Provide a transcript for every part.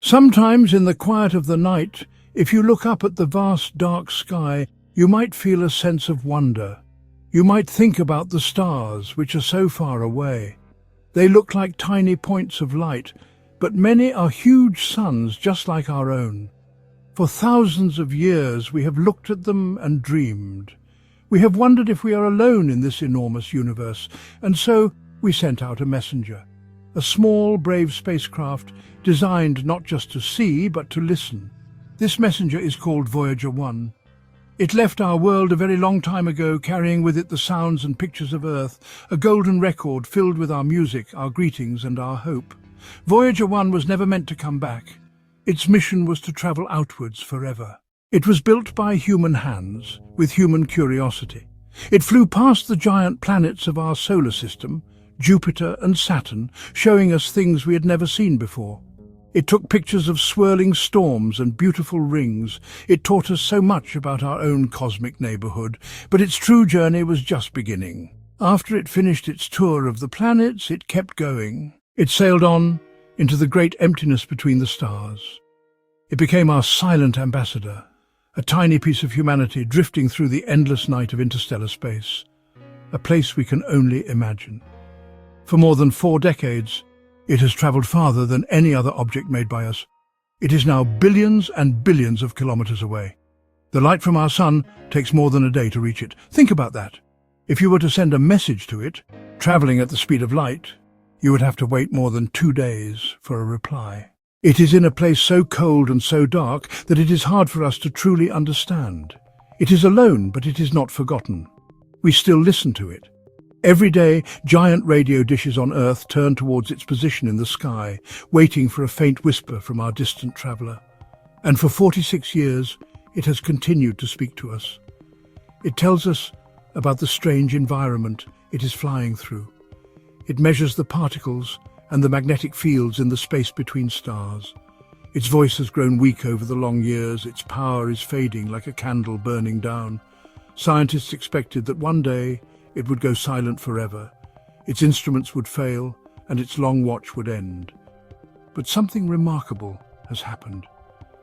Sometimes in the quiet of the night, if you look up at the vast dark sky, you might feel a sense of wonder. You might think about the stars, which are so far away. They look like tiny points of light, but many are huge suns just like our own. For thousands of years we have looked at them and dreamed. We have wondered if we are alone in this enormous universe, and so we sent out a messenger. A small, brave spacecraft designed not just to see, but to listen. This messenger is called Voyager 1. It left our world a very long time ago, carrying with it the sounds and pictures of Earth, a golden record filled with our music, our greetings and our hope. Voyager 1 was never meant to come back. Its mission was to travel outwards forever. It was built by human hands, with human curiosity. It flew past the giant planets of our solar system, Jupiter and Saturn, showing us things we had never seen before. It took pictures of swirling storms and beautiful rings. It taught us so much about our own cosmic neighborhood, but its true journey was just beginning. After it finished its tour of the planets, it kept going. It sailed on into the great emptiness between the stars. It became our silent ambassador, a tiny piece of humanity drifting through the endless night of interstellar space, a place we can only imagine. For more than 4 decades, it has traveled farther than any other object made by us. It is now billions and billions of kilometers away. The light from our sun takes more than a day to reach it. Think about that. If you were to send a message to it, traveling at the speed of light, you would have to wait more than 2 days for a reply. It is in a place so cold and so dark that it is hard for us to truly understand. It is alone, but it is not forgotten. We still listen to it. Every day, giant radio dishes on Earth turn towards its position in the sky, waiting for a faint whisper from our distant traveller. And for 46 years, it has continued to speak to us. It tells us about the strange environment it is flying through. It measures the particles and the magnetic fields in the space between stars. Its voice has grown weak over the long years. Its power is fading like a candle burning down. Scientists expected that one day it would go silent forever. Its instruments would fail and its long watch would end. But something remarkable has happened.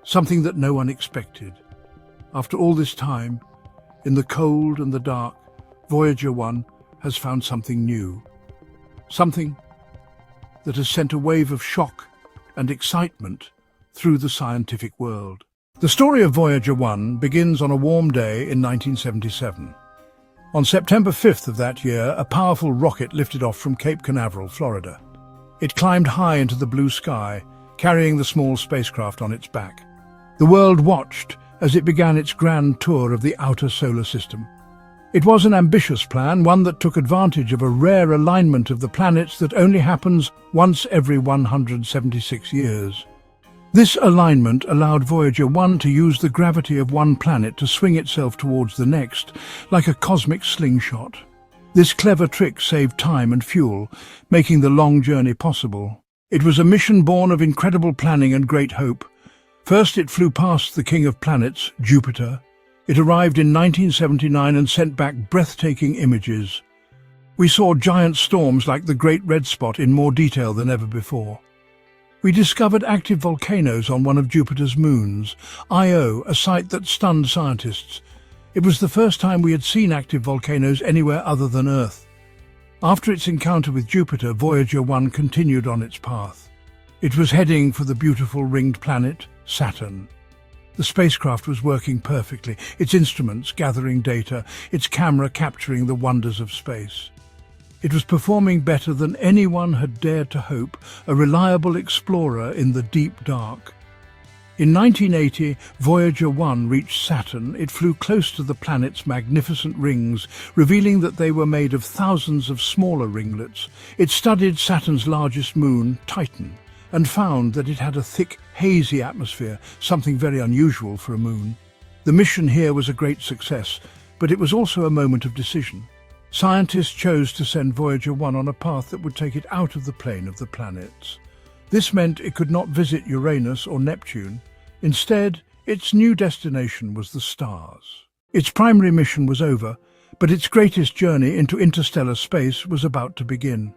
Something that no one expected. After all this time, in the cold and the dark, Voyager 1 has found something new. Something that has sent a wave of shock and excitement through the scientific world. The story of Voyager 1 begins on a warm day in 1977. On September 5th of that year, a powerful rocket lifted off from Cape Canaveral, Florida. It climbed high into the blue sky, carrying the small spacecraft on its back. The world watched as it began its grand tour of the outer solar system. It was an ambitious plan, one that took advantage of a rare alignment of the planets that only happens once every 176 years. This alignment allowed Voyager 1 to use the gravity of one planet to swing itself towards the next, like a cosmic slingshot. This clever trick saved time and fuel, making the long journey possible. It was a mission born of incredible planning and great hope. First, it flew past the king of planets, Jupiter. It arrived in 1979 and sent back breathtaking images. We saw giant storms like the Great Red Spot in more detail than ever before. We discovered active volcanoes on one of Jupiter's moons, Io, a sight that stunned scientists. It was the first time we had seen active volcanoes anywhere other than Earth. After its encounter with Jupiter, Voyager 1 continued on its path. It was heading for the beautiful ringed planet, Saturn. The spacecraft was working perfectly, its instruments gathering data, its camera capturing the wonders of space. It was performing better than anyone had dared to hope, a reliable explorer in the deep dark. In 1980, Voyager 1 reached Saturn. It flew close to the planet's magnificent rings, revealing that they were made of thousands of smaller ringlets. It studied Saturn's largest moon, Titan, and found that it had a thick, hazy atmosphere, something very unusual for a moon. The mission here was a great success, but it was also a moment of decision. Scientists chose to send Voyager 1 on a path that would take it out of the plane of the planets. This meant it could not visit Uranus or Neptune. Instead, its new destination was the stars. Its primary mission was over, but its greatest journey into interstellar space was about to begin.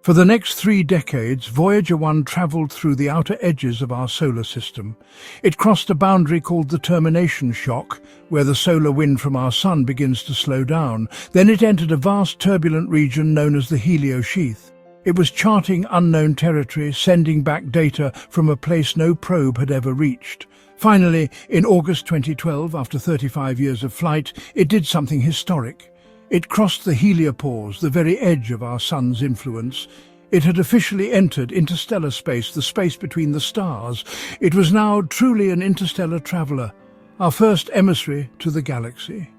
For the next 3 decades, Voyager 1 traveled through the outer edges of our solar system. It crossed a boundary called the termination shock, where the solar wind from our sun begins to slow down. Then it entered a vast turbulent region known as the heliosheath. It was charting unknown territory, sending back data from a place no probe had ever reached. Finally, in August 2012, after 35 years of flight, it did something historic. It crossed the heliopause, the very edge of our sun's influence. It had officially entered interstellar space, the space between the stars. It was now truly an interstellar traveler, our first emissary to the galaxy.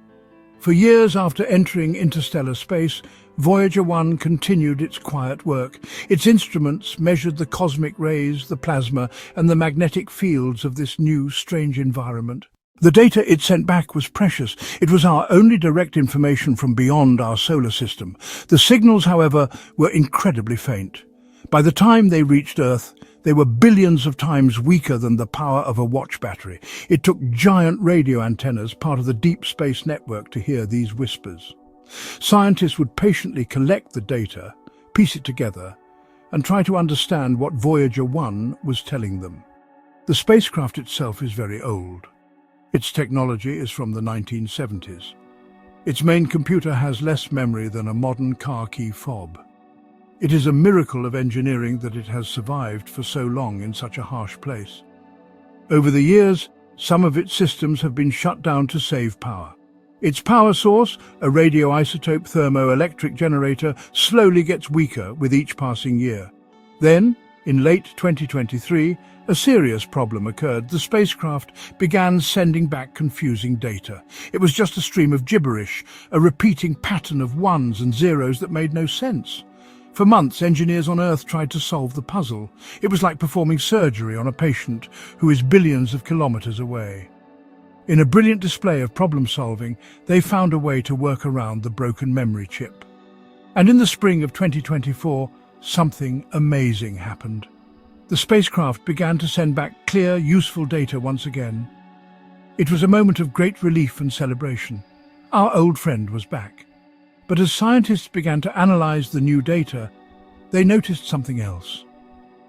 For years after entering interstellar space, Voyager 1 continued its quiet work. Its instruments measured the cosmic rays, the plasma, and the magnetic fields of this new, strange environment. The data it sent back was precious. It was our only direct information from beyond our solar system. The signals, however, were incredibly faint. By the time they reached Earth, they were billions of times weaker than the power of a watch battery. It took giant radio antennas, part of the deep space network, to hear these whispers. Scientists would patiently collect the data, piece it together, and try to understand what Voyager 1 was telling them. The spacecraft itself is very old. Its technology is from the 1970s. Its main computer has less memory than a modern car key fob. It is a miracle of engineering that it has survived for so long in such a harsh place. Over the years, some of its systems have been shut down to save power. Its power source, a radioisotope thermoelectric generator, slowly gets weaker with each passing year. Then, in late 2023, a serious problem occurred. The spacecraft began sending back confusing data. It was just a stream of gibberish, a repeating pattern of ones and zeros that made no sense. For months, engineers on Earth tried to solve the puzzle. It was like performing surgery on a patient who is billions of kilometers away. In a brilliant display of problem-solving, they found a way to work around the broken memory chip. And in the spring of 2024, something amazing happened. The spacecraft began to send back clear, useful data once again. It was a moment of great relief and celebration. Our old friend was back. But as scientists began to analyze the new data, they noticed something else.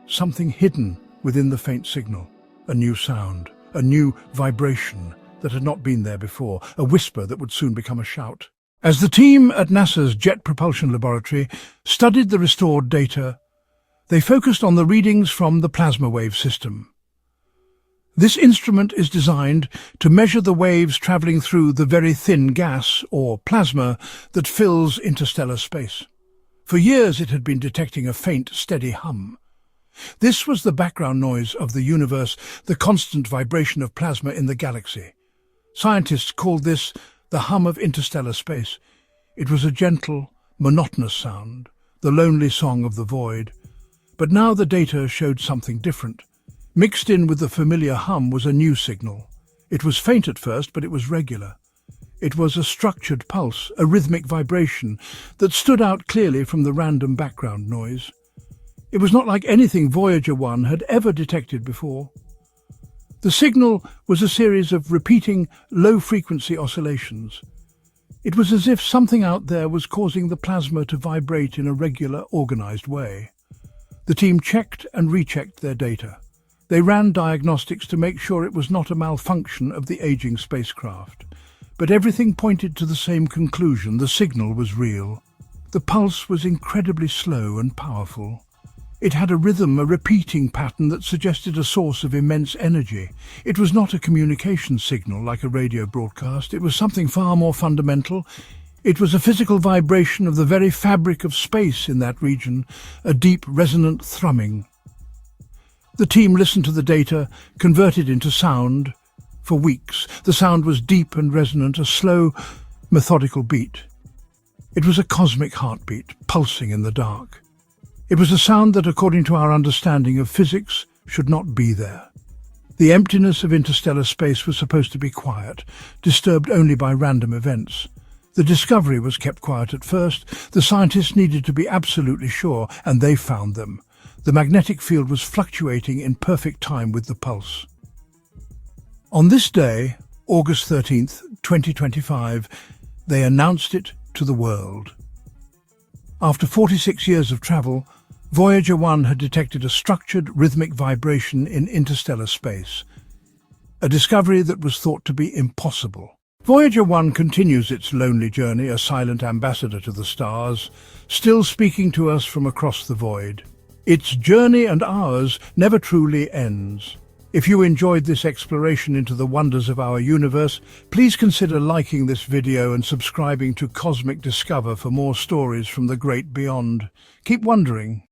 Something hidden within the faint signal. A new sound, a new vibration that had not been there before, a whisper that would soon become a shout. As the team at NASA's Jet Propulsion Laboratory studied the restored data, they focused on the readings from the plasma wave system. This instrument is designed to measure the waves traveling through the very thin gas, or plasma, that fills interstellar space. For years it had been detecting a faint, steady hum. This was the background noise of the universe, the constant vibration of plasma in the galaxy. Scientists called this the hum of interstellar space. It was a gentle, monotonous sound, the lonely song of the void. But now the data showed something different. Mixed in with the familiar hum was a new signal. It was faint at first, but it was regular. It was a structured pulse, a rhythmic vibration that stood out clearly from the random background noise. It was not like anything Voyager 1 had ever detected before. The signal was a series of repeating, low-frequency oscillations. It was as if something out there was causing the plasma to vibrate in a regular, organized way. The team checked and rechecked their data. They ran diagnostics to make sure it was not a malfunction of the aging spacecraft. But everything pointed to the same conclusion: the signal was real. The pulse was incredibly slow and powerful. It had a rhythm, a repeating pattern that suggested a source of immense energy. It was not a communication signal like a radio broadcast. It was something far more fundamental. It was a physical vibration of the very fabric of space in that region, a deep, resonant thrumming. The team listened to the data, converted into sound. For weeks, the sound was deep and resonant, a slow, methodical beat. It was a cosmic heartbeat, pulsing in the dark. It was a sound that, according to our understanding of physics, should not be there. The emptiness of interstellar space was supposed to be quiet, disturbed only by random events. The discovery was kept quiet at first. The scientists needed to be absolutely sure, and they found them. The magnetic field was fluctuating in perfect time with the pulse. On this day, August 13th, 2025, they announced it to the world. After 46 years of travel, Voyager 1 had detected a structured, rhythmic vibration in interstellar space, a discovery that was thought to be impossible. Voyager 1 continues its lonely journey, a silent ambassador to the stars, still speaking to us from across the void. Its journey and ours never truly ends. If you enjoyed this exploration into the wonders of our universe, please consider liking this video and subscribing to Cosmic Discover for more stories from the great beyond. Keep wondering.